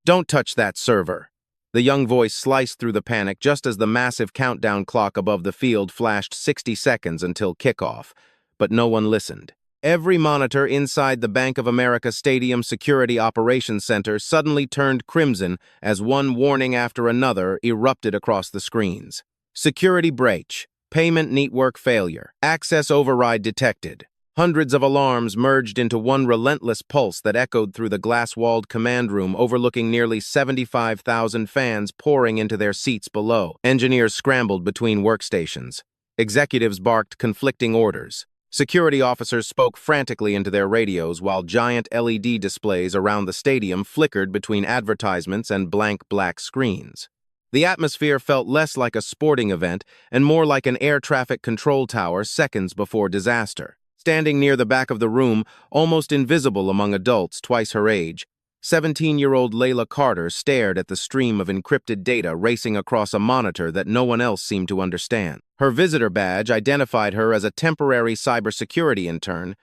"Don't touch that server." The young voice sliced through the panic just as the massive countdown clock above the field flashed 60 seconds until kickoff, but no one listened. Every monitor inside the Bank of America Stadium Security Operations Center suddenly turned crimson as one warning after another erupted across the screens. Security breach, payment network failure, access override detected. Hundreds of alarms merged into one relentless pulse that echoed through the glass-walled command room overlooking nearly 75,000 fans pouring into their seats below. Engineers scrambled between workstations. Executives barked conflicting orders. Security officers spoke frantically into their radios while giant LED displays around the stadium flickered between advertisements and blank black screens. The atmosphere felt less like a sporting event and more like an air traffic control tower seconds before disaster. Standing near the back of the room, almost invisible among adults twice her age, 17-year-old Layla Carter stared at the stream of encrypted data racing across a monitor that no one else seemed to understand. Her visitor badge identified her as a temporary cybersecurity intern,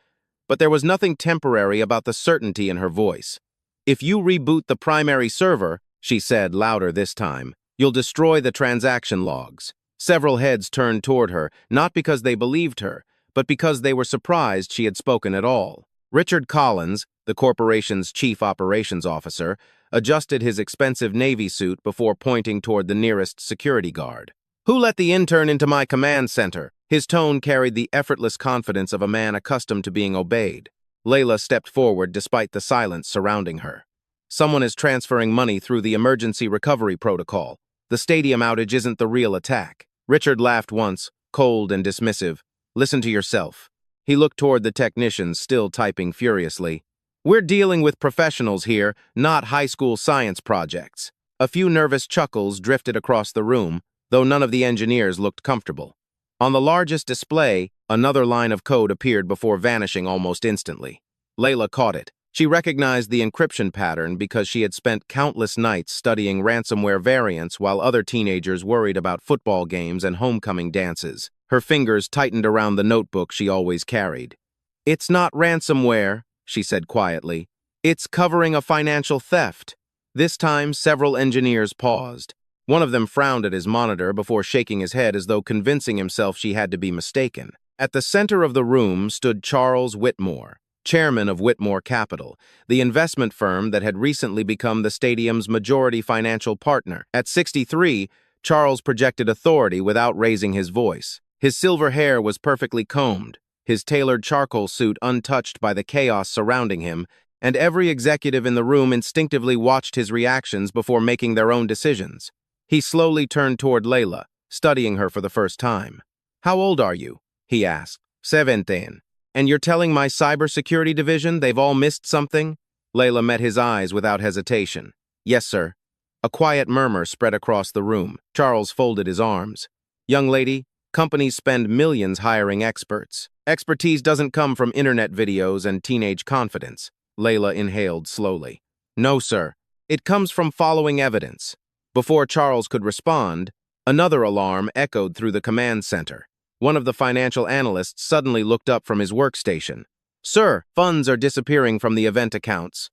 but there was nothing temporary about the certainty in her voice. "If you reboot the primary server," she said louder this time, "you'll destroy the transaction logs." Several heads turned toward her, not because they believed her, but because they were surprised she had spoken at all. Richard Collins, the corporation's chief operations officer, adjusted his expensive Navy suit before pointing toward the nearest security guard. "Who let the intern into my command center?" His tone carried the effortless confidence of a man accustomed to being obeyed. Layla stepped forward despite the silence surrounding her. "Someone is transferring money through the emergency recovery protocol. The stadium outage isn't the real attack." Richard laughed once, cold and dismissive. "Listen to yourself." He looked toward the technicians, still typing furiously. "We're dealing with professionals here, not high school science projects." A few nervous chuckles drifted across the room, though none of the engineers looked comfortable. On the largest display, another line of code appeared before vanishing almost instantly. Layla caught it. She recognized the encryption pattern because she had spent countless nights studying ransomware variants while other teenagers worried about football games and homecoming dances. Her fingers tightened around the notebook she always carried. "It's not ransomware," she said quietly. "It's covering a financial theft." This time, several engineers paused. One of them frowned at his monitor before shaking his head as though convincing himself she had to be mistaken. At the center of the room stood Charles Whitmore, chairman of Whitmore Capital, the investment firm that had recently become the stadium's majority financial partner. At 63, Charles projected authority without raising his voice. His silver hair was perfectly combed, his tailored charcoal suit untouched by the chaos surrounding him, and every executive in the room instinctively watched his reactions before making their own decisions. He slowly turned toward Layla, studying her for the first time. "How old are you?" he asked. 17. "And you're telling my cybersecurity division they've all missed something?" Layla met his eyes without hesitation. "Yes, sir." A quiet murmur spread across the room. Charles folded his arms. "Young lady, companies spend millions hiring experts. Expertise doesn't come from internet videos and teenage confidence." Layla inhaled slowly. "No, sir. It comes from following evidence." Before Charles could respond, another alarm echoed through the command center. One of the financial analysts suddenly looked up from his workstation. "Sir, funds are disappearing from the event accounts."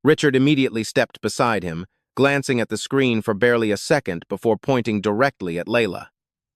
Richard immediately stepped beside him, glancing at the screen for barely a second before pointing directly at Layla.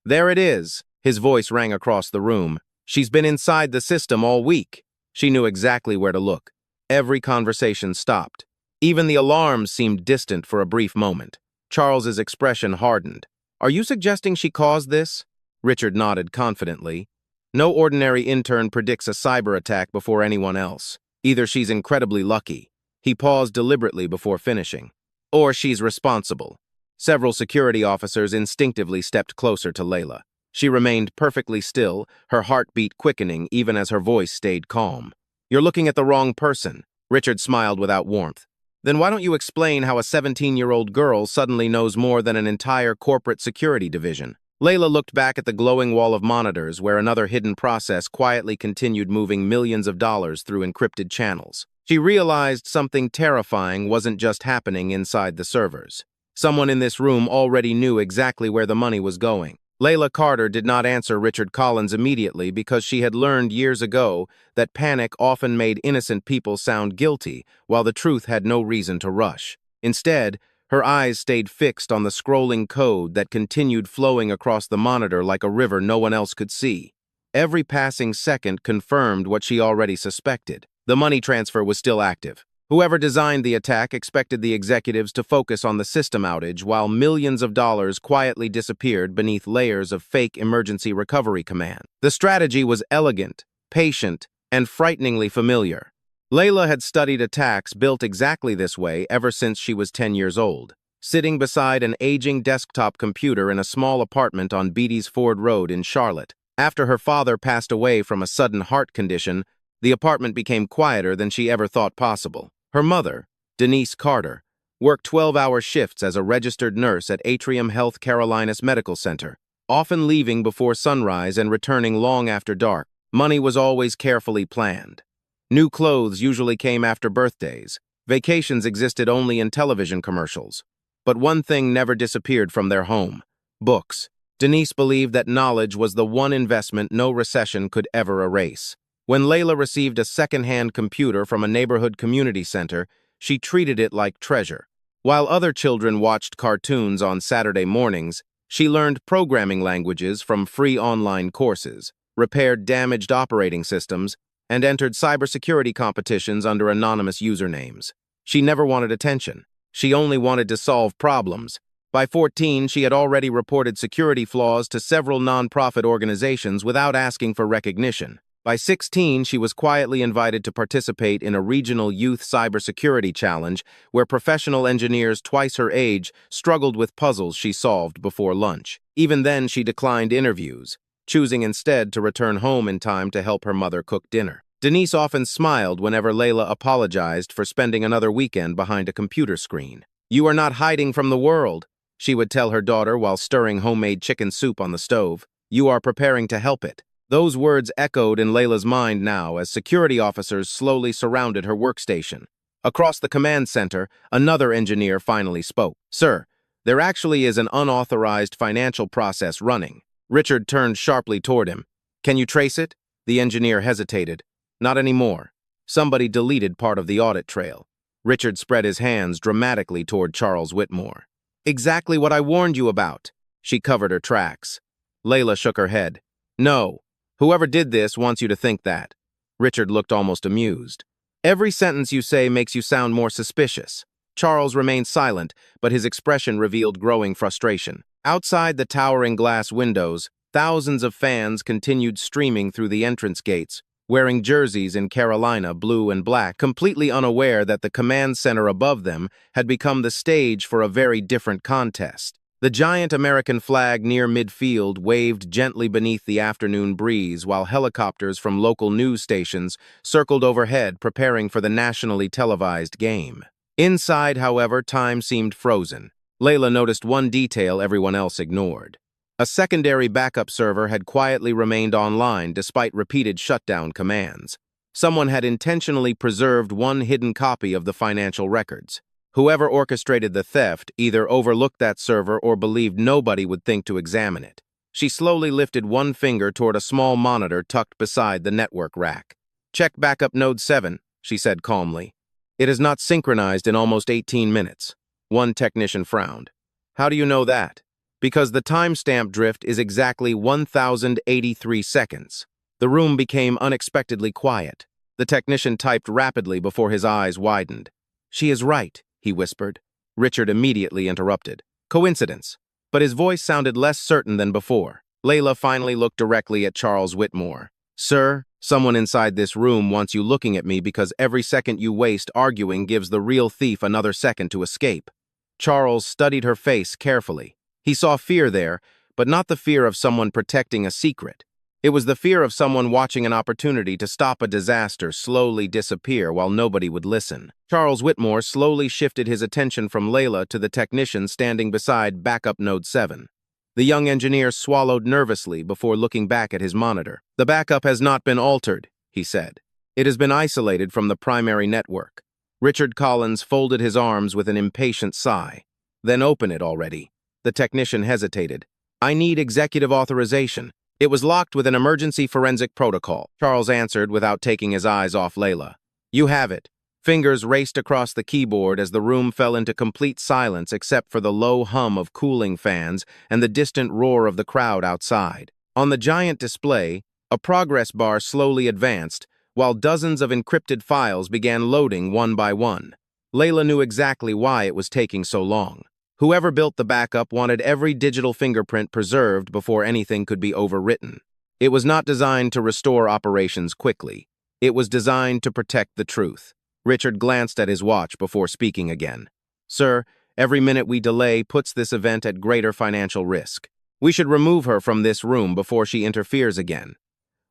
"There it is." His voice rang across the room. "She's been inside the system all week." She knew exactly where to look. Every conversation stopped. Even the alarms seemed distant for a brief moment. Charles's expression hardened. "Are you suggesting she caused this?" Richard nodded confidently. "No ordinary intern predicts a cyber attack before anyone else. Either she's incredibly lucky." He paused deliberately before finishing. "Or she's responsible." Several security officers instinctively stepped closer to Layla. She remained perfectly still, her heartbeat quickening even as her voice stayed calm. "You're looking at the wrong person." Richard smiled without warmth. "Then why don't you explain how a 17-year-old girl suddenly knows more than an entire corporate security division?" Layla looked back at the glowing wall of monitors where another hidden process quietly continued moving millions of dollars through encrypted channels. She realized something terrifying wasn't just happening inside the servers. Someone in this room already knew exactly where the money was going. Layla Carter did not answer Richard Collins immediately because she had learned years ago that panic often made innocent people sound guilty, while the truth had no reason to rush. Instead, her eyes stayed fixed on the scrolling code that continued flowing across the monitor like a river no one else could see. Every passing second confirmed what she already suspected. The money transfer was still active. Whoever designed the attack expected the executives to focus on the system outage while millions of dollars quietly disappeared beneath layers of fake emergency recovery command. The strategy was elegant, patient, and frighteningly familiar. Layla had studied attacks built exactly this way ever since she was 10 years old, sitting beside an aging desktop computer in a small apartment on Beatty's Ford Road in Charlotte. After her father passed away from a sudden heart condition, the apartment became quieter than she ever thought possible. Her mother, Denise Carter, worked 12-hour shifts as a registered nurse at Atrium Health Carolinas Medical Center, often leaving before sunrise and returning long after dark. Money was always carefully planned. New clothes usually came after birthdays. Vacations existed only in television commercials. But one thing never disappeared from their home: books. Denise believed that knowledge was the one investment no recession could ever erase. When Layla received a second-hand computer from a neighborhood community center, she treated it like treasure. While other children watched cartoons on Saturday mornings, she learned programming languages from free online courses, repaired damaged operating systems, and entered cybersecurity competitions under anonymous usernames. She never wanted attention. She only wanted to solve problems. By 14, she had already reported security flaws to several nonprofit organizations without asking for recognition. By 16, she was quietly invited to participate in a regional youth cybersecurity challenge where professional engineers twice her age struggled with puzzles she solved before lunch. Even then, she declined interviews, choosing instead to return home in time to help her mother cook dinner. Denise often smiled whenever Layla apologized for spending another weekend behind a computer screen. "You are not hiding from the world," she would tell her daughter while stirring homemade chicken soup on the stove. "You are preparing to help it." Those words echoed in Layla's mind now as security officers slowly surrounded her workstation. Across the command center, another engineer finally spoke. "Sir, there actually is an unauthorized financial process running." Richard turned sharply toward him. "Can you trace it?" The engineer hesitated. "Not anymore. Somebody deleted part of the audit trail." Richard spread his hands dramatically toward Charles Whitmore. "Exactly what I warned you about." She covered her tracks. Layla shook her head. "No. Whoever did this wants you to think that." Richard looked almost amused. "Every sentence you say makes you sound more suspicious." Charles remained silent, but his expression revealed growing frustration. Outside the towering glass windows, thousands of fans continued streaming through the entrance gates, wearing jerseys in Carolina blue and black, completely unaware that the command center above them had become the stage for a very different contest. The giant American flag near midfield waved gently beneath the afternoon breeze while helicopters from local news stations circled overhead preparing for the nationally televised game. Inside, however, time seemed frozen. Layla noticed one detail everyone else ignored. A secondary backup server had quietly remained online despite repeated shutdown commands. Someone had intentionally preserved one hidden copy of the financial records. Whoever orchestrated the theft either overlooked that server or believed nobody would think to examine it. She slowly lifted one finger toward a small monitor tucked beside the network rack. "Check backup node 7, she said calmly. "It is not synchronized in almost 18 minutes. One technician frowned. "How do you know that?" "Because the timestamp drift is exactly 1,083 seconds. The room became unexpectedly quiet. The technician typed rapidly before his eyes widened. "She is right," he whispered. Richard immediately interrupted. "Coincidence." But his voice sounded less certain than before. Layla finally looked directly at Charles Whitmore. "Sir, someone inside this room wants you looking at me because every second you waste arguing gives the real thief another second to escape." Charles studied her face carefully. He saw fear there, but not the fear of someone protecting a secret. It was the fear of someone watching an opportunity to stop a disaster slowly disappear while nobody would listen. Charles Whitmore slowly shifted his attention from Layla to the technician standing beside backup node 7. The young engineer swallowed nervously before looking back at his monitor. "The backup has not been altered," he said. "It has been isolated from the primary network." Richard Collins folded his arms with an impatient sigh. "Then open it already." The technician hesitated. "I need executive authorization." "It was locked with an emergency forensic protocol," Charles answered without taking his eyes off Layla. "You have it. Fingers raced across the keyboard as the room fell into complete silence except for the low hum of cooling fans and the distant roar of the crowd outside. On the giant display, a progress bar slowly advanced, while dozens of encrypted files began loading one by one. Layla knew exactly why it was taking so long. Whoever built the backup wanted every digital fingerprint preserved before anything could be overwritten. It was not designed to restore operations quickly. It was designed to protect the truth. Richard glanced at his watch before speaking again. "Sir, every minute we delay puts this event at greater financial risk. We should remove her from this room before she interferes again."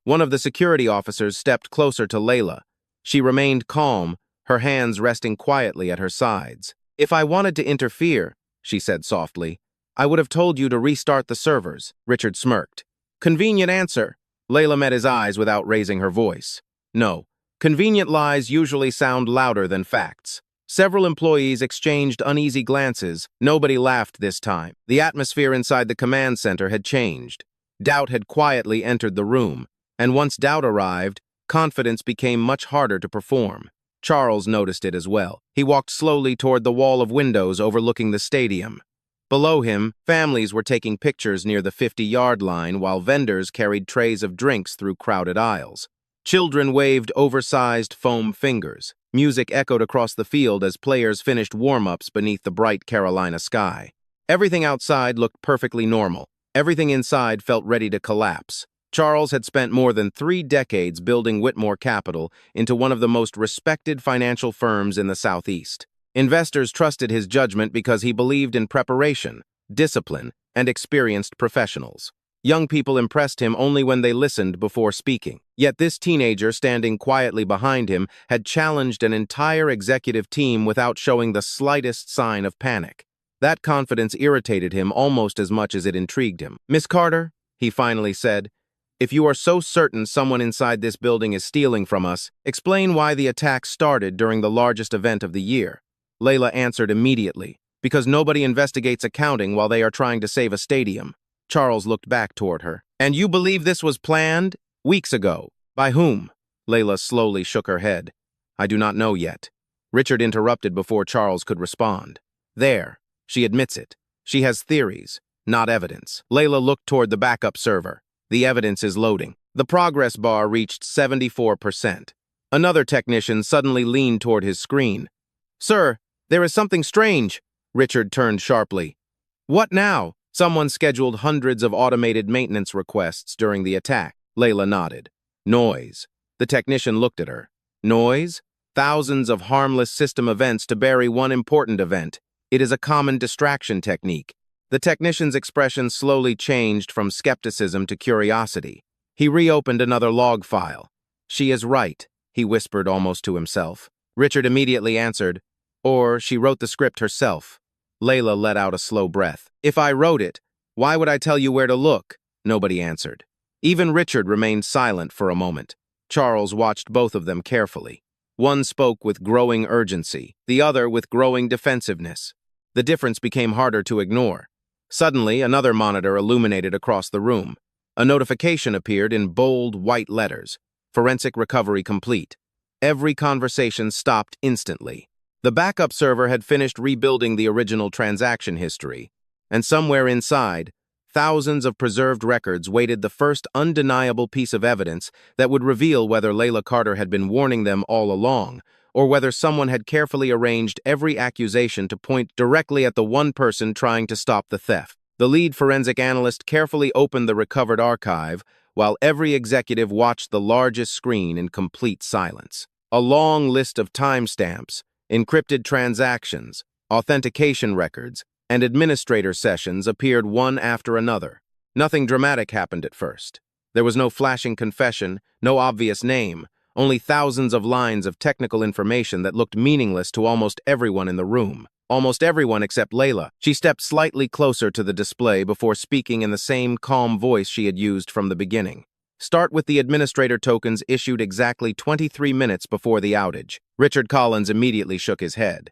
One of the security officers stepped closer to Layla. She remained calm, her hands resting quietly at her sides. "If I wanted to interfere," she said softly, "I would have told you to restart the servers." Richard smirked. "Convenient answer." Layla met his eyes without raising her voice. "No. Convenient lies usually sound louder than facts." Several employees exchanged uneasy glances. Nobody laughed this time. The atmosphere inside the command center had changed. Doubt had quietly entered the room, and once doubt arrived, confidence became much harder to perform. Charles noticed it as well. He walked slowly toward the wall of windows overlooking the stadium. Below him, families were taking pictures near the 50-yard line while vendors carried trays of drinks through crowded aisles. Children waved oversized foam fingers. Music echoed across the field as players finished warm-ups beneath the bright Carolina sky. Everything outside looked perfectly normal. Everything inside felt ready to collapse. Charles had spent more than 3 decades building Whitmore Capital into one of the most respected financial firms in the Southeast. Investors trusted his judgment because he believed in preparation, discipline, and experienced professionals. Young people impressed him only when they listened before speaking. Yet this teenager standing quietly behind him had challenged an entire executive team without showing the slightest sign of panic. That confidence irritated him almost as much as it intrigued him. "Miss Carter," he finally said, "if you are so certain someone inside this building is stealing from us, explain why the attack started during the largest event of the year." Layla answered immediately, "Because nobody investigates accounting while they are trying to save a stadium." Charles looked back toward her. "And you believe this was planned? Weeks ago. By whom?" Layla slowly shook her head. "I do not know yet." Richard interrupted before Charles could respond. "There. She admits it. She has theories, not evidence." Layla looked toward the backup server. "The evidence is loading." The progress bar reached 74%. Another technician suddenly leaned toward his screen. "Sir, there is something strange." Richard turned sharply. "What now?" "Someone scheduled hundreds of automated maintenance requests during the attack." Layla nodded. "Noise." The technician looked at her. "Noise? Thousands of harmless system events to bury one important event. It is a common distraction technique." The technician's expression slowly changed from skepticism to curiosity. He reopened another log file. "She is right," he whispered almost to himself. Richard immediately answered, "Or she wrote the script herself." Layla let out a slow breath. "If I wrote it, why would I tell you where to look?" Nobody answered. Even Richard remained silent for a moment. Charles watched both of them carefully. One spoke with growing urgency, the other with growing defensiveness. The difference became harder to ignore. Suddenly, another monitor illuminated across the room. A notification appeared in bold white letters. "Forensic recovery complete." Every conversation stopped instantly. The backup server had finished rebuilding the original transaction history, and somewhere inside, thousands of preserved records waited the first undeniable piece of evidence that would reveal whether Layla Carter had been warning them all along, or whether someone had carefully arranged every accusation to point directly at the one person trying to stop the theft. The lead forensic analyst carefully opened the recovered archive, while every executive watched the largest screen in complete silence. A long list of timestamps, encrypted transactions, authentication records, and administrator sessions appeared one after another. Nothing dramatic happened at first. There was no flashing confession, no obvious name, only thousands of lines of technical information that looked meaningless to almost everyone in the room. Almost everyone except Layla. She stepped slightly closer to the display before speaking in the same calm voice she had used from the beginning. "Start with the administrator tokens issued exactly 23 minutes before the outage." Richard Collins immediately shook his head.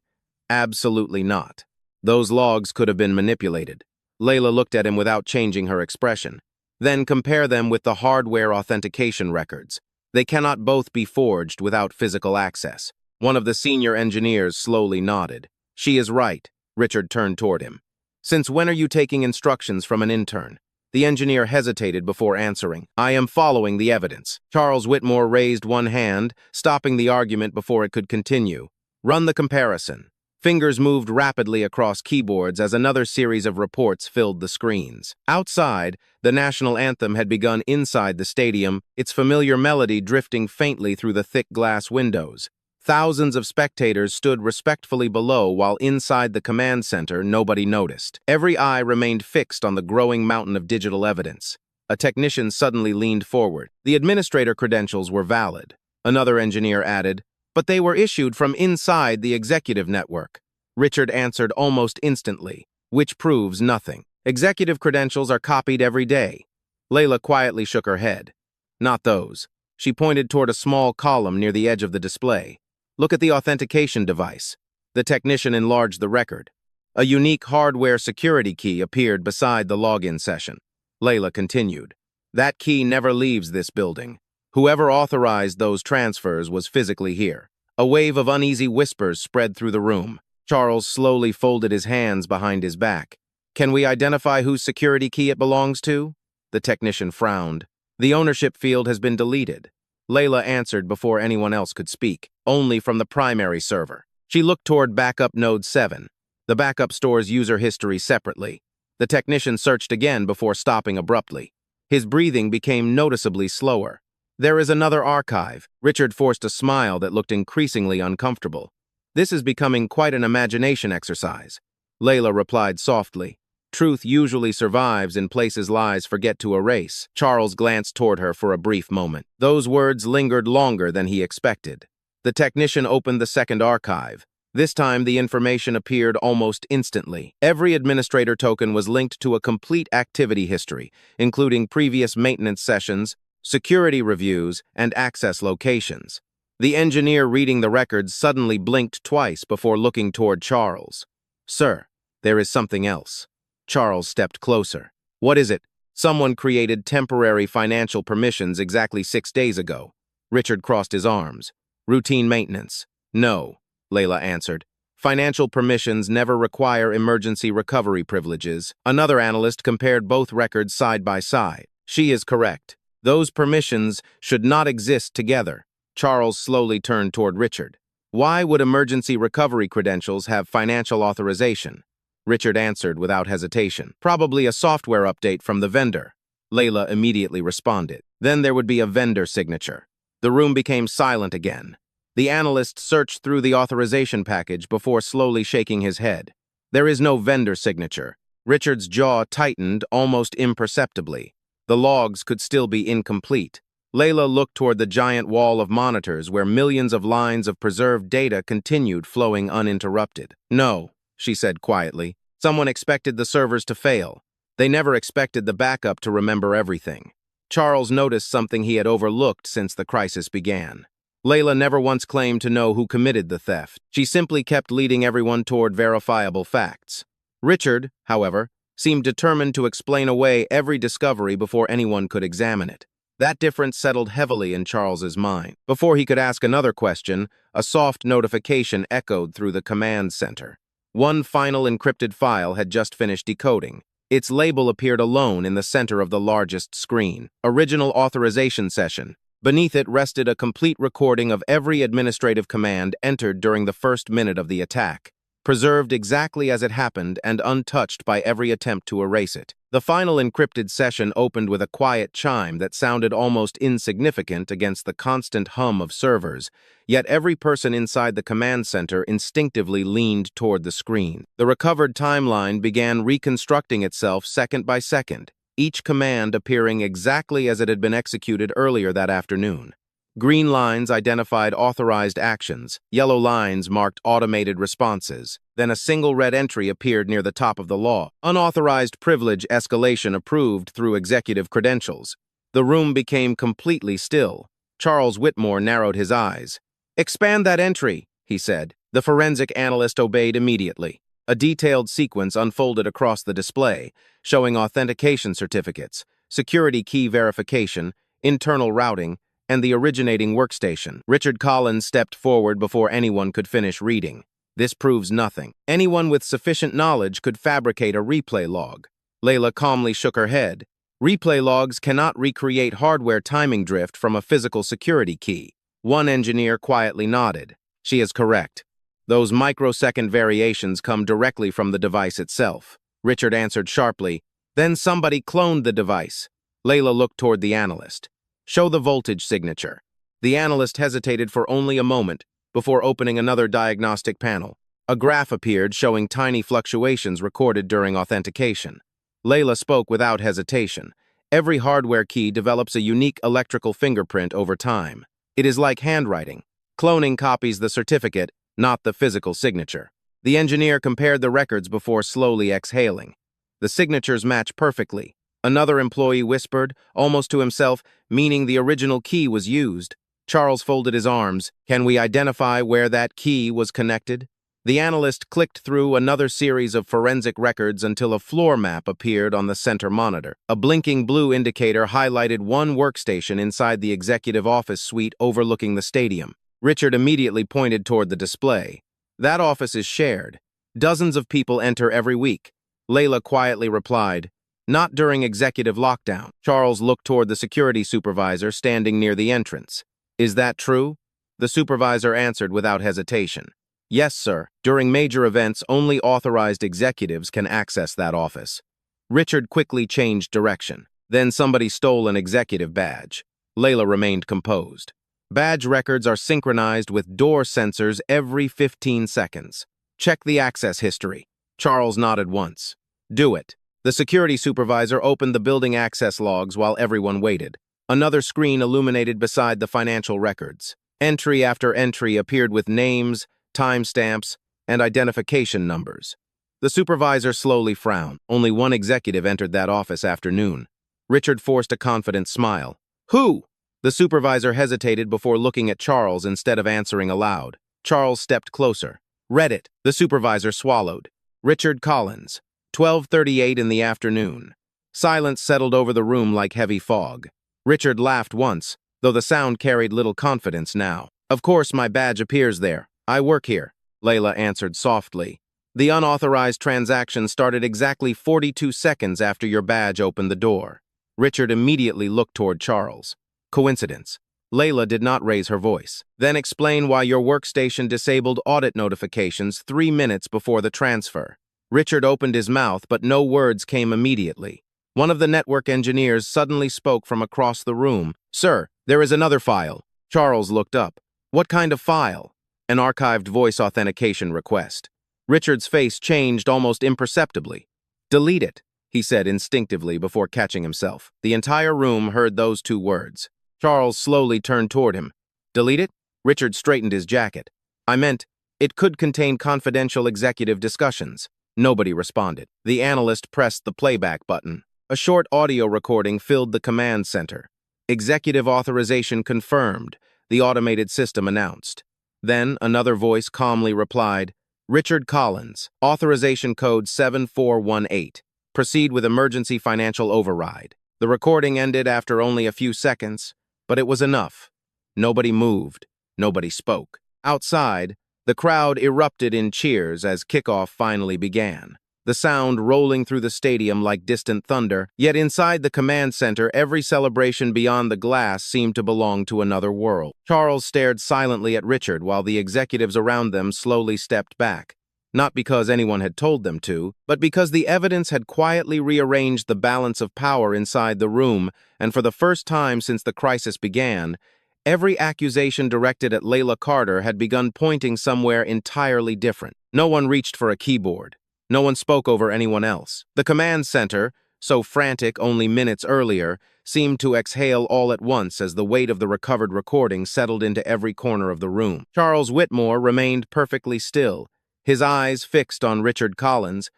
"Absolutely not. Those logs could have been manipulated." Layla looked at him without changing her expression. "Then compare them with the hardware authentication records. They cannot both be forged without physical access." One of the senior engineers slowly nodded. She is right. Richard turned toward him. Since when are you taking instructions from an intern? The engineer hesitated before answering. I am following the evidence. Charles Whitmore raised one hand, stopping the argument before it could continue. Run the comparison. Fingers moved rapidly across keyboards as another series of reports filled the screens. Outside, the national anthem had begun inside the stadium, its familiar melody drifting faintly through the thick glass windows. Thousands of spectators stood respectfully below while inside the command center nobody noticed. Every eye remained fixed on the growing mountain of digital evidence. A technician suddenly leaned forward. The administrator credentials were valid. Another engineer added, but they were issued from inside the executive network. Richard answered almost instantly, which proves nothing. Executive credentials are copied every day. Layla quietly shook her head. Not those. She pointed toward a small column near the edge of the display. Look at the authentication device. The technician enlarged the record. A unique hardware security key appeared beside the login session. Layla continued. That key never leaves this building. Whoever authorized those transfers was physically here. A wave of uneasy whispers spread through the room. Charles slowly folded his hands behind his back. Can we identify whose security key it belongs to? The technician frowned. The ownership field has been deleted. Layla answered before anyone else could speak, only from the primary server. She looked toward backup node 7. The backup stores user history separately. The technician searched again before stopping abruptly. His breathing became noticeably slower. There is another archive. Richard forced a smile that looked increasingly uncomfortable. This is becoming quite an imagination exercise. Layla replied softly. Truth usually survives in places lies forget to erase. Charles glanced toward her for a brief moment. Those words lingered longer than he expected. The technician opened the second archive. This time, the information appeared almost instantly. Every administrator token was linked to a complete activity history, including previous maintenance sessions, security reviews, and access locations. The engineer reading the records suddenly blinked twice before looking toward Charles. Sir, there is something else. Charles stepped closer. What is it? Someone created temporary financial permissions exactly 6 days ago. Richard crossed his arms. Routine maintenance. No, Layla answered. Financial permissions never require emergency recovery privileges. Another analyst compared both records side by side. She is correct. Those permissions should not exist together. Charles slowly turned toward Richard. Why would emergency recovery credentials have financial authorization? Richard answered without hesitation. Probably a software update from the vendor. Layla immediately responded. Then there would be a vendor signature. The room became silent again. The analyst searched through the authorization package before slowly shaking his head. There is no vendor signature. Richard's jaw tightened almost imperceptibly. The logs could still be incomplete. Layla looked toward the giant wall of monitors where millions of lines of preserved data continued flowing uninterrupted. No, she said quietly. Someone expected the servers to fail. They never expected the backup to remember everything. Charles noticed something he had overlooked since the crisis began. Layla never once claimed to know who committed the theft. She simply kept leading everyone toward verifiable facts. Richard, however, seemed determined to explain away every discovery before anyone could examine it. That difference settled heavily in Charles's mind. Before he could ask another question, a soft notification echoed through the command center. One final encrypted file had just finished decoding. Its label appeared alone in the center of the largest screen. Original authorization session. Beneath it rested a complete recording of every administrative command entered during the first minute of the attack, preserved exactly as it happened and untouched by every attempt to erase it. The final encrypted session opened with a quiet chime that sounded almost insignificant against the constant hum of servers, yet every person inside the command center instinctively leaned toward the screen. The recovered timeline began reconstructing itself second by second, each command appearing exactly as it had been executed earlier that afternoon. Green lines identified authorized actions, yellow lines marked automated responses. Then a single red entry appeared near the top of the law. Unauthorized privilege escalation approved through executive credentials. The room became completely still. Charles Whitmore narrowed his eyes. "Expand that entry," he said. The forensic analyst obeyed immediately. A detailed sequence unfolded across the display, showing authentication certificates, security key verification, internal routing, and the originating workstation. Richard Collins stepped forward before anyone could finish reading. This proves nothing. Anyone with sufficient knowledge could fabricate a replay log. Layla calmly shook her head. Replay logs cannot recreate hardware timing drift from a physical security key. One engineer quietly nodded. She is correct. Those microsecond variations come directly from the device itself. Richard answered sharply. Then somebody cloned the device. Layla looked toward the analyst. Show the voltage signature. The analyst hesitated for only a moment before opening another diagnostic panel. A graph appeared showing tiny fluctuations recorded during authentication. Layla spoke without hesitation. Every hardware key develops a unique electrical fingerprint over time. It is like handwriting. Cloning copies the certificate, not the physical signature. The engineer compared the records before slowly exhaling. The signatures match perfectly. Another employee whispered, almost to himself, meaning the original key was used. Charles folded his arms. Can we identify where that key was connected? The analyst clicked through another series of forensic records until a floor map appeared on the center monitor. A blinking blue indicator highlighted one workstation inside the executive office suite overlooking the stadium. Richard immediately pointed toward the display. That office is shared. Dozens of people enter every week. Layla quietly replied, not during executive lockdown. Charles looked toward the security supervisor standing near the entrance. Is that true? The supervisor answered without hesitation. Yes, sir. During major events, only authorized executives can access that office. Richard quickly changed direction. Then somebody stole an executive badge. Layla remained composed. Badge records are synchronized with door sensors every 15 seconds. Check the access history. Charles nodded once. Do it. The security supervisor opened the building access logs while everyone waited. Another screen illuminated beside the financial records. Entry after entry appeared with names, timestamps, and identification numbers. The supervisor slowly frowned. Only one executive entered that office after noon. Richard forced a confident smile. Who? The supervisor hesitated before looking at Charles instead of answering aloud. Charles stepped closer. Read it. The supervisor swallowed. Richard Collins. 12:38 in the afternoon. Silence settled over the room like heavy fog. Richard laughed once, though the sound carried little confidence now. Of course my badge appears there. I work here, Layla answered softly. The unauthorized transaction started exactly 42 seconds after your badge opened the door. Richard immediately looked toward Charles. Coincidence. Layla did not raise her voice. Then explain why your workstation disabled audit notifications 3 minutes before the transfer. Richard opened his mouth, but no words came immediately. One of the network engineers suddenly spoke from across the room. Sir, there is another file. Charles looked up. What kind of file? An archived voice authentication request. Richard's face changed almost imperceptibly. Delete it, he said instinctively before catching himself. The entire room heard those 2 words. Charles slowly turned toward him. Delete it? Richard straightened his jacket. I meant, it could contain confidential executive discussions. Nobody responded. The analyst pressed the playback button. A short audio recording filled the command center. Executive authorization confirmed, the automated system announced. Then another voice calmly replied, Richard Collins, authorization code 7418. Proceed with emergency financial override. The recording ended after only a few seconds, but it was enough. Nobody moved. Nobody spoke. Outside, the crowd erupted in cheers as kickoff finally began. The sound rolling through the stadium like distant thunder, yet inside the command center, every celebration beyond the glass seemed to belong to another world. Charles stared silently at Richard while the executives around them slowly stepped back. Not because anyone had told them to, but because the evidence had quietly rearranged the balance of power inside the room, and for the first time since the crisis began, every accusation directed at Layla Carter had begun pointing somewhere entirely different. No one reached for a keyboard. No one spoke over anyone else. The command center, so frantic only minutes earlier, seemed to exhale all at once as the weight of the recovered recording settled into every corner of the room. Charles Whitmore remained perfectly still, his eyes fixed on Richard Collins,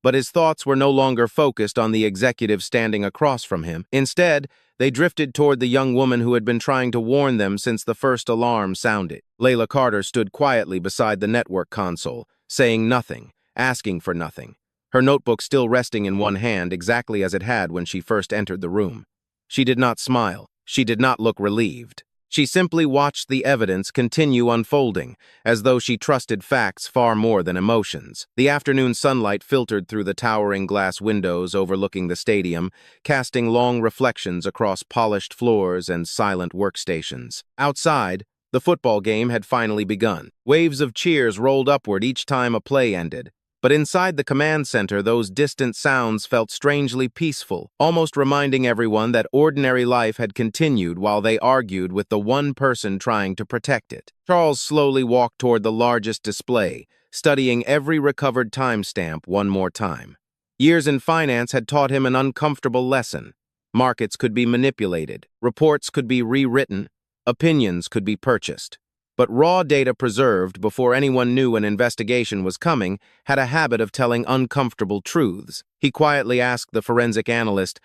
but his thoughts were no longer focused on the executive standing across from him. Instead, they drifted toward the young woman who had been trying to warn them since the first alarm sounded. Layla Carter stood quietly beside the network console, saying nothing, asking for nothing, her notebook still resting in one hand exactly as it had when she first entered the room. She did not smile. She did not look relieved. She simply watched the evidence continue unfolding, as though she trusted facts far more than emotions. The afternoon sunlight filtered through the towering glass windows overlooking the stadium, casting long reflections across polished floors and silent workstations. Outside, the football game had finally begun. Waves of cheers rolled upward each time a play ended. But inside the command center, those distant sounds felt strangely peaceful, almost reminding everyone that ordinary life had continued while they argued with the one person trying to protect it. Charles slowly walked toward the largest display, studying every recovered timestamp one more time. Years in finance had taught him an uncomfortable lesson. Markets could be manipulated, reports could be rewritten, opinions could be purchased. But raw data preserved before anyone knew an investigation was coming had a habit of telling uncomfortable truths. He quietly asked the forensic analyst,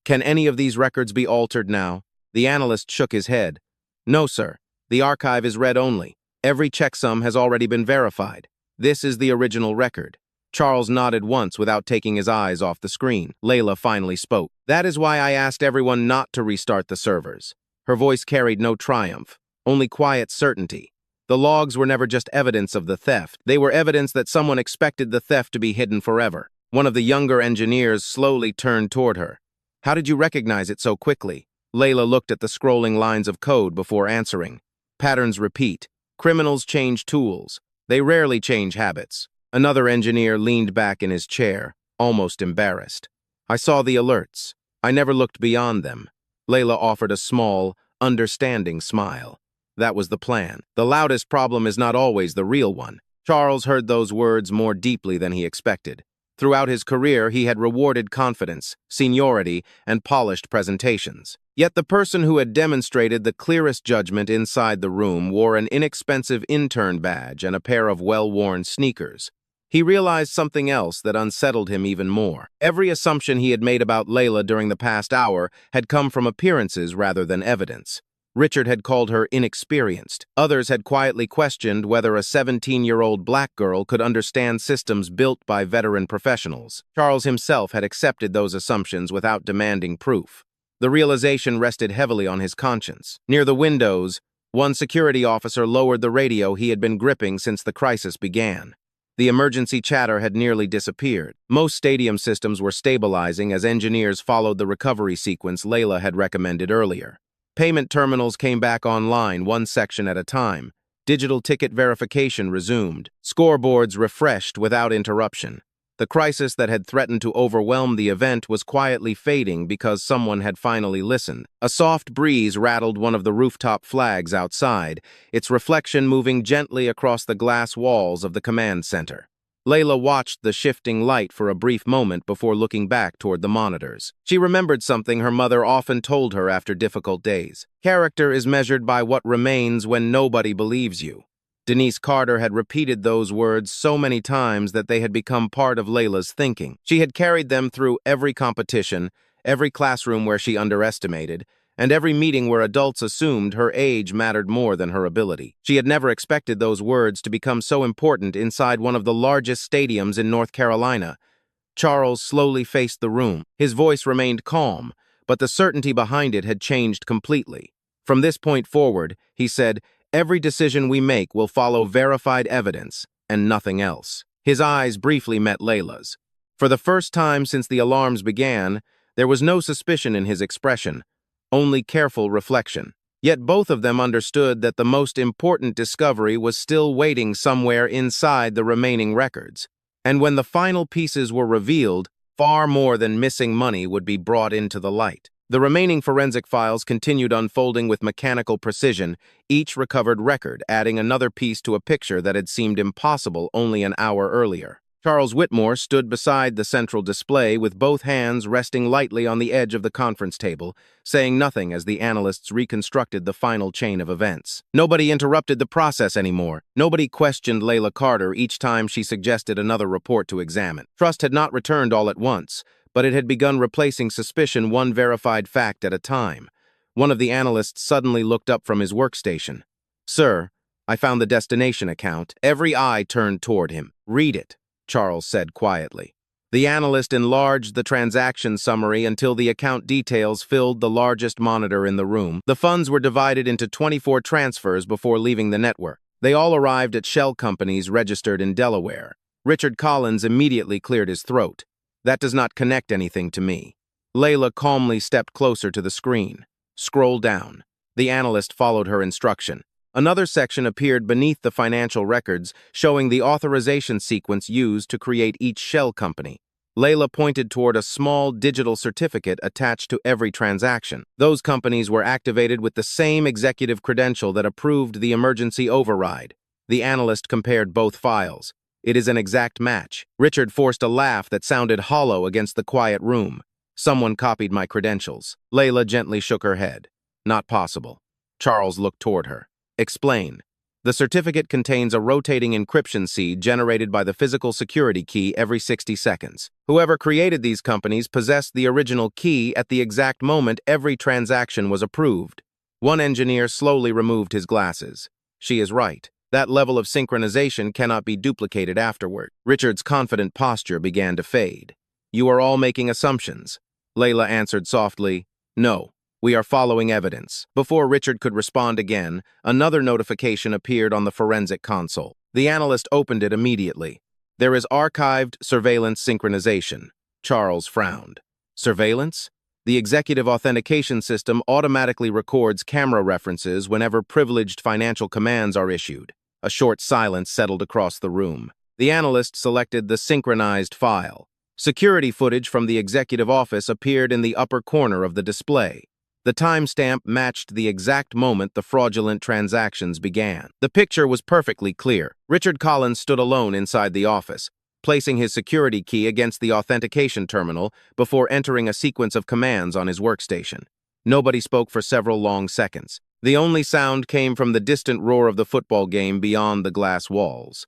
"Can any of these records be altered now?" The analyst shook his head. "No, sir. The archive is read only. Every checksum has already been verified. This is the original record." Charles nodded once without taking his eyes off the screen. Layla finally spoke. "That is why I asked everyone not to restart the servers." Her voice carried no triumph, only quiet certainty. The logs were never just evidence of the theft. They were evidence that someone expected the theft to be hidden forever. One of the younger engineers slowly turned toward her. "How did you recognize it so quickly?" Layla looked at the scrolling lines of code before answering. Patterns repeat. Criminals change tools. They rarely change habits. Another engineer leaned back in his chair, almost embarrassed. "I saw the alerts. I never looked beyond them." Layla offered a small, understanding smile. That was the plan. The loudest problem is not always the real one. Charles heard those words more deeply than he expected. Throughout his career, he had rewarded confidence, seniority, and polished presentations. Yet the person who had demonstrated the clearest judgment inside the room wore an inexpensive intern badge and a pair of well-worn sneakers. He realized something else that unsettled him even more. Every assumption he had made about Layla during the past hour had come from appearances rather than evidence. Richard had called her inexperienced. Others had quietly questioned whether a 17-year-old black girl could understand systems built by veteran professionals. Charles himself had accepted those assumptions without demanding proof. The realization rested heavily on his conscience. Near the windows, one security officer lowered the radio he had been gripping since the crisis began. The emergency chatter had nearly disappeared. Most stadium systems were stabilizing as engineers followed the recovery sequence Layla had recommended earlier. Payment terminals came back online, one section at a time. Digital ticket verification resumed. Scoreboards refreshed without interruption. The crisis that had threatened to overwhelm the event was quietly fading because someone had finally listened. A soft breeze rattled one of the rooftop flags outside, its reflection moving gently across the glass walls of the command center. Layla watched the shifting light for a brief moment before looking back toward the monitors. She remembered something her mother often told her after difficult days. Character is measured by what remains when nobody believes you. Denise Carter had repeated those words so many times that they had become part of Layla's thinking. She had carried them through every competition, every classroom where she underestimated, and every meeting where adults assumed her age mattered more than her ability. She had never expected those words to become so important inside one of the largest stadiums in North Carolina. Charles slowly faced the room. His voice remained calm, but the certainty behind it had changed completely. From this point forward, he said, "Every decision we make will follow verified evidence, and nothing else." His eyes briefly met Layla's. For the first time since the alarms began, there was no suspicion in his expression, only careful reflection. Yet both of them understood that the most important discovery was still waiting somewhere inside the remaining records. And when the final pieces were revealed, far more than missing money would be brought into the light. The remaining forensic files continued unfolding with mechanical precision, each recovered record adding another piece to a picture that had seemed impossible only an hour earlier. Charles Whitmore stood beside the central display with both hands resting lightly on the edge of the conference table, saying nothing as the analysts reconstructed the final chain of events. Nobody interrupted the process anymore. Nobody questioned Layla Carter each time she suggested another report to examine. Trust had not returned all at once, but it had begun replacing suspicion one verified fact at a time. One of the analysts suddenly looked up from his workstation. "Sir, I found the destination account." Every eye turned toward him. "Read it," Charles said quietly. The analyst enlarged the transaction summary until the account details filled the largest monitor in the room. The funds were divided into 24 transfers before leaving the network. They all arrived at shell companies registered in Delaware. Richard Collins immediately cleared his throat. That does not connect anything to me. Layla calmly stepped closer to the screen. Scroll down. The analyst followed her instruction. Another section appeared beneath the financial records, showing the authorization sequence used to create each shell company. Layla pointed toward a small digital certificate attached to every transaction. Those companies were activated with the same executive credential that approved the emergency override. The analyst compared both files. It is an exact match. Richard forced a laugh that sounded hollow against the quiet room. Someone copied my credentials. Layla gently shook her head. Not possible. Charles looked toward her. Explain. The certificate contains a rotating encryption seed generated by the physical security key every 60 seconds. Whoever created these companies possessed the original key at the exact moment every transaction was approved. One engineer slowly removed his glasses. She is right. That level of synchronization cannot be duplicated afterward. Richard's confident posture began to fade. You are all making assumptions. Layla answered softly, No. We are following evidence. Before Richard could respond again, another notification appeared on the forensic console. The analyst opened it immediately. There is archived surveillance synchronization. Charles frowned. Surveillance? The executive authentication system automatically records camera references whenever privileged financial commands are issued. A short silence settled across the room. The analyst selected the synchronized file. Security footage from the executive office appeared in the upper corner of the display. The timestamp matched the exact moment the fraudulent transactions began. The picture was perfectly clear. Richard Collins stood alone inside the office, placing his security key against the authentication terminal before entering a sequence of commands on his workstation. Nobody spoke for several long seconds. The only sound came from the distant roar of the football game beyond the glass walls.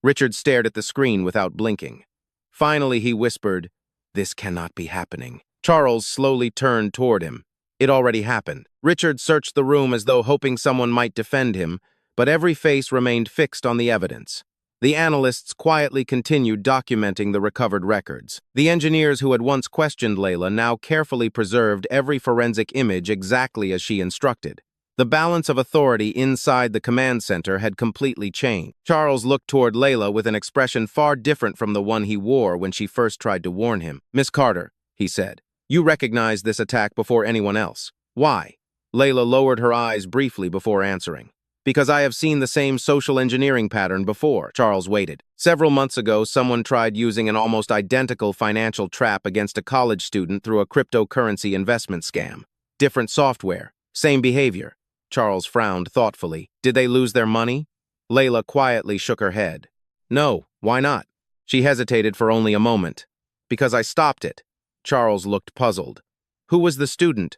Richard stared at the screen without blinking. Finally, he whispered, "This cannot be happening." Charles slowly turned toward him. It already happened. Richard searched the room as though hoping someone might defend him, but every face remained fixed on the evidence. The analysts quietly continued documenting the recovered records. The engineers who had once questioned Layla now carefully preserved every forensic image exactly as she instructed. The balance of authority inside the command center had completely changed. Charles looked toward Layla with an expression far different from the one he wore when she first tried to warn him. "Miss Carter," he said, "you recognized this attack before anyone else. Why?" Layla lowered her eyes briefly before answering. "Because I have seen the same social engineering pattern before." Charles waited. Several months ago, someone tried using an almost identical financial trap against a college student through a cryptocurrency investment scam. Different software, same behavior. Charles frowned thoughtfully. "Did they lose their money?" Layla quietly shook her head. "No, why not?" She hesitated for only a moment. "Because I stopped it." Charles looked puzzled. "Who was the student?"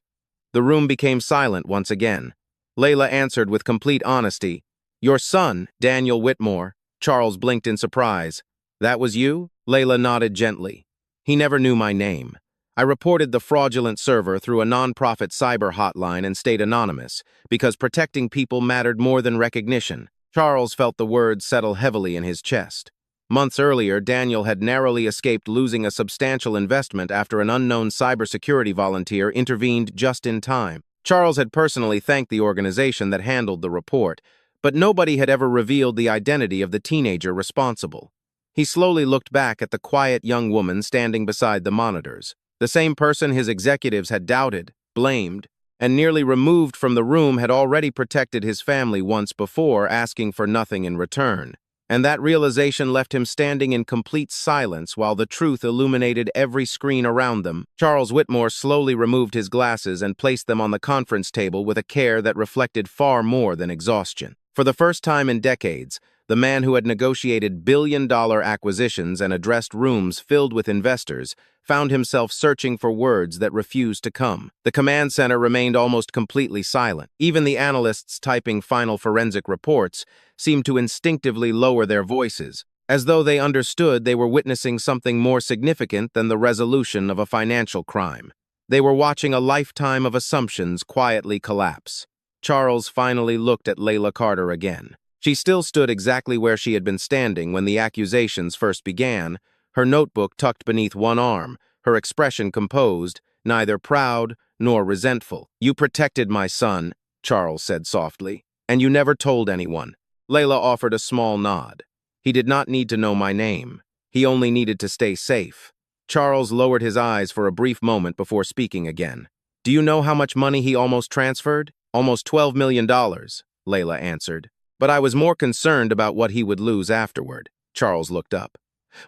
The room became silent once again. Layla answered with complete honesty, "Your son, Daniel Whitmore." Charles blinked in surprise. "That was you?" Layla nodded gently. "He never knew my name. I reported the fraudulent server through a non-profit cyber hotline and stayed anonymous, because protecting people mattered more than recognition." Charles felt the words settle heavily in his chest. Months earlier, Daniel had narrowly escaped losing a substantial investment after an unknown cybersecurity volunteer intervened just in time. Charles had personally thanked the organization that handled the report, but nobody had ever revealed the identity of the teenager responsible. He slowly looked back at the quiet young woman standing beside the monitors. The same person his executives had doubted, blamed, and nearly removed from the room had already protected his family once before, asking for nothing in return. And that realization left him standing in complete silence while the truth illuminated every screen around them. Charles Whitmore slowly removed his glasses and placed them on the conference table with a care that reflected far more than exhaustion. For the first time in decades, the man who had negotiated billion-dollar acquisitions and addressed rooms filled with investors found himself searching for words that refused to come. The command center remained almost completely silent. Even the analysts typing final forensic reports seemed to instinctively lower their voices, as though they understood they were witnessing something more significant than the resolution of a financial crime. They were watching a lifetime of assumptions quietly collapse. Charles finally looked at Layla Carter again. She still stood exactly where she had been standing when the accusations first began, her notebook tucked beneath one arm, her expression composed, neither proud nor resentful. "You protected my son," Charles said softly, "and you never told anyone." Layla offered a small nod. "He did not need to know my name. He only needed to stay safe." Charles lowered his eyes for a brief moment before speaking again. "Do you know how much money he almost transferred?" "Almost $12 million, Layla answered. "But I was more concerned about what he would lose afterward." Charles looked up.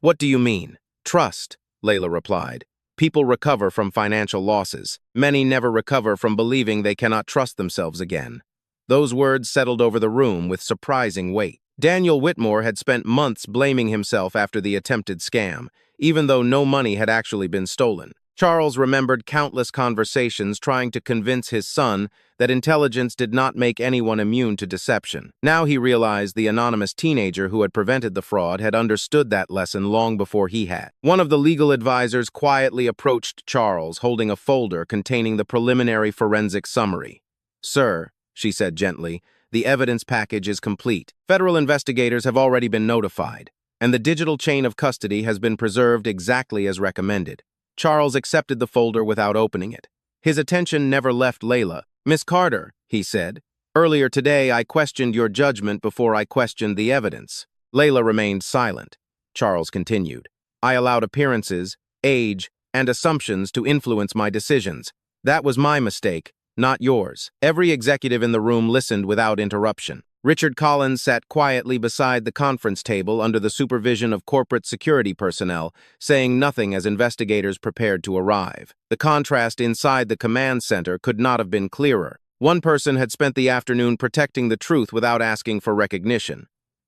"What do you mean?" "Trust," Layla replied. "People recover from financial losses. Many never recover from believing they cannot trust themselves again." Those words settled over the room with surprising weight. Daniel Whitmore had spent months blaming himself after the attempted scam, even though no money had actually been stolen. Charles remembered countless conversations trying to convince his son that intelligence did not make anyone immune to deception. Now he realized the anonymous teenager who had prevented the fraud had understood that lesson long before he had. One of the legal advisors quietly approached Charles, holding a folder containing the preliminary forensic summary. "Sir," she said gently, "the evidence package is complete. Federal investigators have already been notified, and the digital chain of custody has been preserved exactly as recommended." Charles accepted the folder without opening it. His attention never left Layla. "Miss Carter," he said, "earlier today I questioned your judgment before I questioned the evidence." Layla remained silent. Charles continued, "I allowed appearances, age, and assumptions to influence my decisions. That was my mistake, not yours." Every executive in the room listened without interruption. Richard Collins sat quietly beside the conference table under the supervision of corporate security personnel, saying nothing as investigators prepared to arrive. The contrast inside the command center could not have been clearer. One person had spent the afternoon protecting the truth without asking for recognition.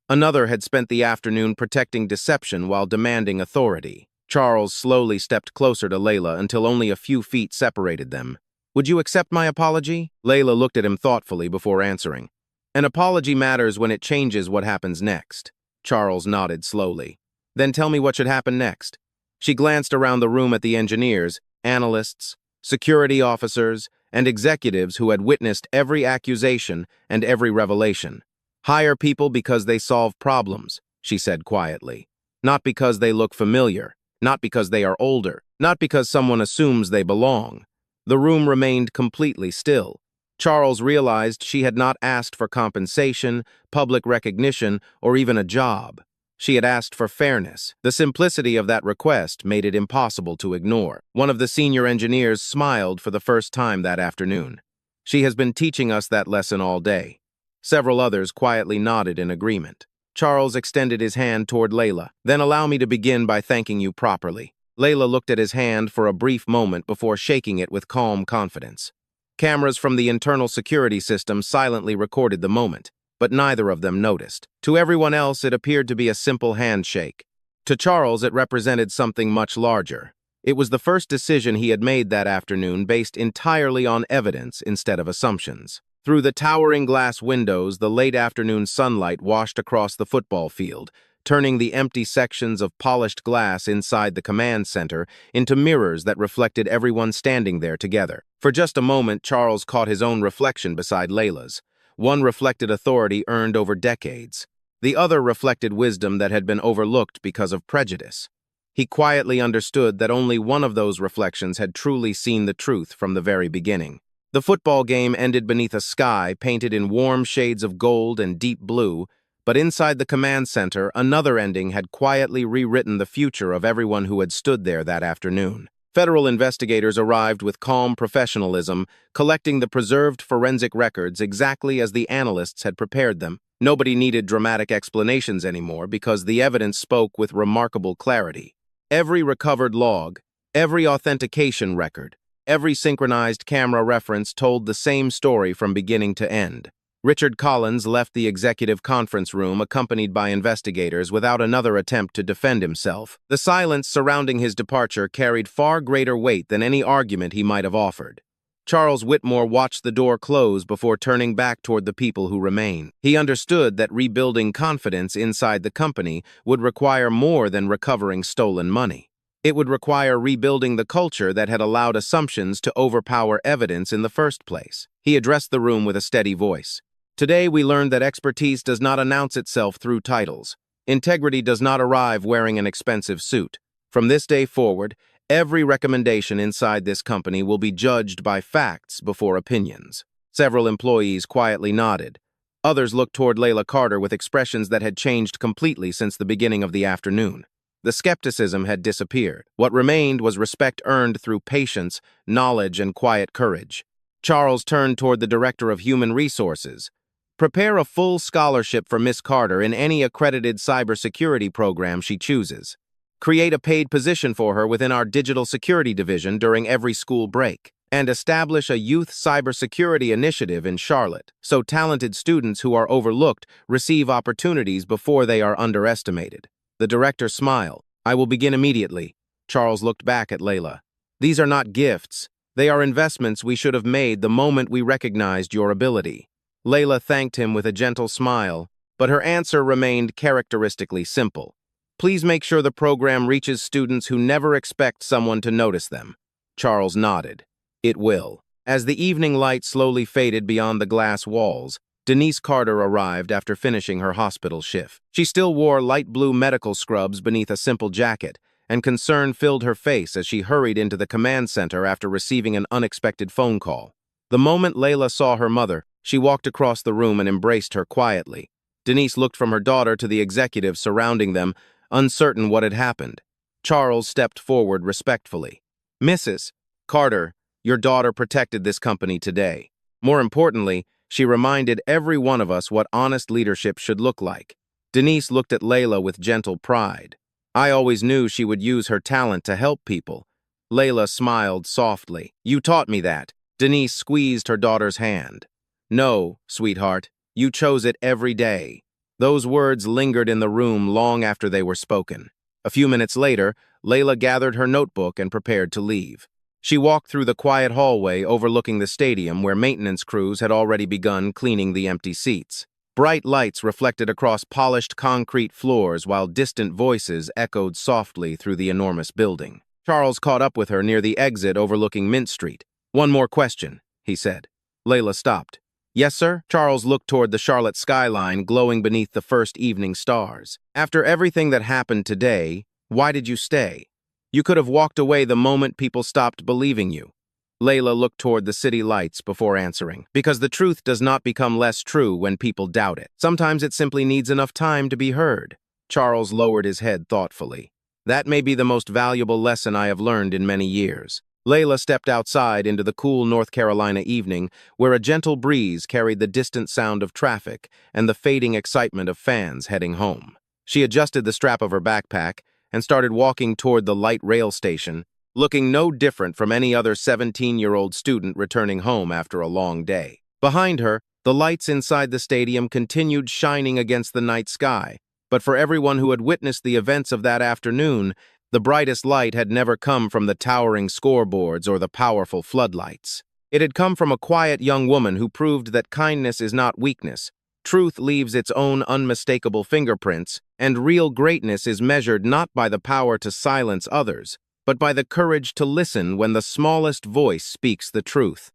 Another had spent the afternoon protecting deception while demanding authority. Charles slowly stepped closer to Layla until only a few feet separated them. "Would you accept my apology?" Layla looked at him thoughtfully before answering. "An apology matters when it changes what happens next." Charles nodded slowly. "Then tell me what should happen next." She glanced around the room at the engineers, analysts, security officers, and executives who had witnessed every accusation and every revelation. "Hire people because they solve problems," she said quietly. "Not because they look familiar, not because they are older, not because someone assumes they belong." The room remained completely still. Charles realized she had not asked for compensation, public recognition, or even a job. She had asked for fairness. The simplicity of that request made it impossible to ignore. One of the senior engineers smiled for the first time that afternoon. "She has been teaching us that lesson all day." Several others quietly nodded in agreement. Charles extended his hand toward Layla. "Then allow me to begin by thanking you properly." Layla looked at his hand for a brief moment before shaking it with calm confidence. Cameras from the internal security system silently recorded the moment, but neither of them noticed. To everyone else, it appeared to be a simple handshake. To Charles, it represented something much larger. It was the first decision he had made that afternoon based entirely on evidence instead of assumptions. Through the towering glass windows, the late afternoon sunlight washed across the football field, turning the empty sections of polished glass inside the command center into mirrors that reflected everyone standing there together. For just a moment, Charles caught his own reflection beside Layla's. One reflected authority earned over decades. The other reflected wisdom that had been overlooked because of prejudice. He quietly understood that only one of those reflections had truly seen the truth from the very beginning. The football game ended beneath a sky painted in warm shades of gold and deep blue, but inside the command center, another ending had quietly rewritten the future of everyone who had stood there that afternoon. Federal investigators arrived with calm professionalism, collecting the preserved forensic records exactly as the analysts had prepared them. Nobody needed dramatic explanations anymore because the evidence spoke with remarkable clarity. Every recovered log, every authentication record, every synchronized camera reference told the same story from beginning to end. Richard Collins left the executive conference room accompanied by investigators without another attempt to defend himself. The silence surrounding his departure carried far greater weight than any argument he might have offered. Charles Whitmore watched the door close before turning back toward the people who remained. He understood that rebuilding confidence inside the company would require more than recovering stolen money. It would require rebuilding the culture that had allowed assumptions to overpower evidence in the first place. He addressed the room with a steady voice. "Today we learned that expertise does not announce itself through titles. Integrity does not arrive wearing an expensive suit. From this day forward, every recommendation inside this company will be judged by facts before opinions. Several employees quietly nodded. Others looked toward Layla Carter with expressions that had changed completely since the beginning of the afternoon. The skepticism had disappeared. What remained was respect earned through patience, knowledge, and quiet courage. Charles turned toward the Director of Human Resources. Prepare a full scholarship for Miss Carter in any accredited cybersecurity program she chooses. Create a paid position for her within our digital security division during every school break. And establish a youth cybersecurity initiative in Charlotte, so talented students who are overlooked receive opportunities before they are underestimated. The director smiled. I will begin immediately. Charles looked back at Layla. These are not gifts. They are investments we should have made the moment we recognized your ability. Layla thanked him with a gentle smile, but her answer remained characteristically simple. Please make sure the program reaches students who never expect someone to notice them. Charles nodded. It will. As the evening light slowly faded beyond the glass walls, Denise Carter arrived after finishing her hospital shift. She still wore light blue medical scrubs beneath a simple jacket, and concern filled her face as she hurried into the command center after receiving an unexpected phone call. The moment Layla saw her mother, she walked across the room and embraced her quietly. Denise looked from her daughter to the executives surrounding them, uncertain what had happened. Charles stepped forward respectfully. Mrs. Carter, your daughter protected this company today. More importantly, she reminded every one of us what honest leadership should look like. Denise looked at Layla with gentle pride. I always knew she would use her talent to help people. Layla smiled softly. You taught me that. Denise squeezed her daughter's hand. No, sweetheart, you chose it every day. Those words lingered in the room long after they were spoken. A few minutes later, Layla gathered her notebook and prepared to leave. She walked through the quiet hallway overlooking the stadium where maintenance crews had already begun cleaning the empty seats. Bright lights reflected across polished concrete floors while distant voices echoed softly through the enormous building. Charles caught up with her near the exit overlooking Mint Street. One more question, he said. Layla stopped. Yes, sir? Charles looked toward the Charlotte skyline glowing beneath the first evening stars. After everything that happened today, why did you stay? You could have walked away the moment people stopped believing you. Layla looked toward the city lights before answering. Because the truth does not become less true when people doubt it. Sometimes it simply needs enough time to be heard. Charles lowered his head thoughtfully. That may be the most valuable lesson I have learned in many years. Layla stepped outside into the cool North Carolina evening, where a gentle breeze carried the distant sound of traffic and the fading excitement of fans heading home. She adjusted the strap of her backpack and started walking toward the light rail station, looking no different from any other 17-year-old student returning home after a long day. Behind her, the lights inside the stadium continued shining against the night sky, but for everyone who had witnessed the events of that afternoon, the brightest light had never come from the towering scoreboards or the powerful floodlights. It had come from a quiet young woman who proved that kindness is not weakness. Truth leaves its own unmistakable fingerprints, and real greatness is measured not by the power to silence others, but by the courage to listen when the smallest voice speaks the truth.